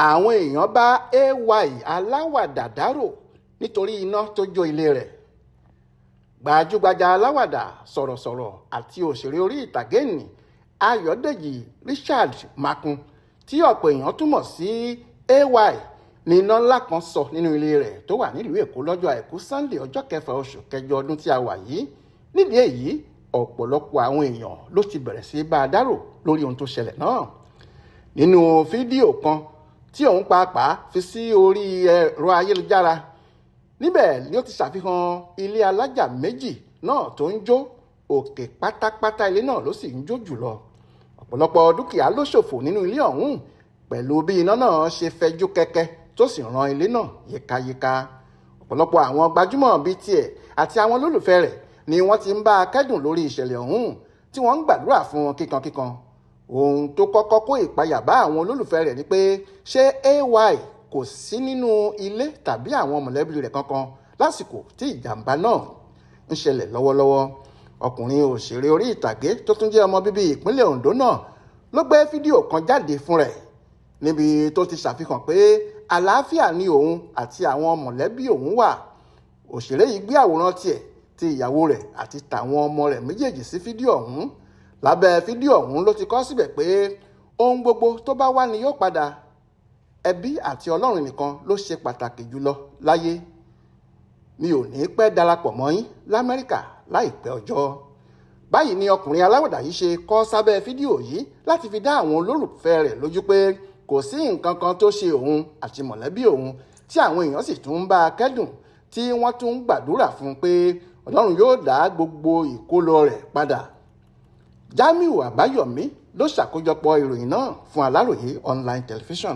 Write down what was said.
àwọn èèyàn bá Alawada Daro nítorí iná tó jó ilé rẹ̀. Gbajúgbajà aláwàdà sọ̀rọ̀sọ̀rọ̀ àti òṣèré orí ìtàgé nì Ayọ̀dèjì Richard Makun tí ọ̀pọ̀ èèyàn túmọ̀ sí AY ní iná ńlá kan sọ nínú ilé rẹ̀ tó wà nílùú Èkó lọ́jọ́ àìkú Sunday ọjọ́ 6 oṣù kẹjọ ọdún tí a wà yìí. Nídìí èyí ọ̀pọ̀lọpọ̀ àwọn èèyàn ló ti bẹ̀rẹ̀ sí bá a dárò lórí ohun tó ṣẹlẹ̀ náà. Nínú fídíò kan tí òun pàápàá fi sí orí ẹ̀rọ ayélujára, níbẹ̀ ni ó ti ṣàfihàn ilé alájà méjì náà tó ń jó. Òkè pátápátá ilé náà ló sì ń jó jùlọ. Ọ̀pọ̀lọpọ̀ dúkìá ló ṣòfò nínú ilé ọ̀hún pẹ̀lú bí iná náà ṣe fẹjú kẹ̀kẹ́ tó sì ran ilé náà yíkáyíká. Ọ̀pọ̀lọpọ̀ àwọn gbajúmọ̀ bíi tiẹ̀ àti àwọn olólùfẹ́ rẹ̀ ni wọ́n ti ń bá a kẹ́dùn lórí ìṣẹ̀lẹ̀ ọ̀hún tí wọ́n ń gbàdúrà fún wọn kíkankíkan. Ohun tó kọ́kọ́ kó ìpayà bá àwọn olólùfẹ́ rẹ̀ ni pé ṣé AY kò sí nínú ilé tàbí àwọn mọ̀lẹ́bí rẹ̀ kankan lásìkò tí ìjàmbá náà ń ṣẹlẹ̀ lọ́wọ́lọ́wọ́. Ọkùnrin òṣèré orí ìtàgé tó tún jẹ́ ọmọ bíbí ìpínlẹ̀ Ondo náà ló gbé fídíò kan jáde fún rẹ̀ níbi tó ti ṣàfihàn pé àlàáfíà ni òun àti àwọn mọ̀lẹ́bí òun wà. Òṣèré yìí gbé àwòrán tiẹ̀ ti ìyàwó rẹ̀ àti tàwọn ọmọ rẹ̀ méjèèjì sí fídíò ọ̀hún. Lábẹ́ fídíò ọ̀hún ló ti kọ síbẹ̀ pé ohun gbogbo tó bá wá ni yóò padà. Ẹbí àti Ọlọ́run nìkan ló ṣe pàtàkì jùlọ láyé. Mi ò ní pẹ́ darapọ̀ mọ́ yín l'Amẹ́ríkà láìpẹ́ ọjọ́. Báyìí ni ọkùnrin aláwàdà yìí ṣe kọ sábẹ́ fídíò yìí láti fi dá àwọn olólùfẹ́ rẹ̀ lójú pé kò sí nǹkan kan tó ṣe òun àti mọ̀lẹ́bí òun, tí àwọn èèyàn sì tún ń bá a kẹ́dùn tí wọ́n tún ń gbàdúrà fún un pé Ọlọ́run yóò dá gbogbo ìkólọ rẹ̀ padà. Jamiu Àbáyọ̀mí ló ṣàkójọpọ̀ ìròyìn náà fún Aláròyé online television.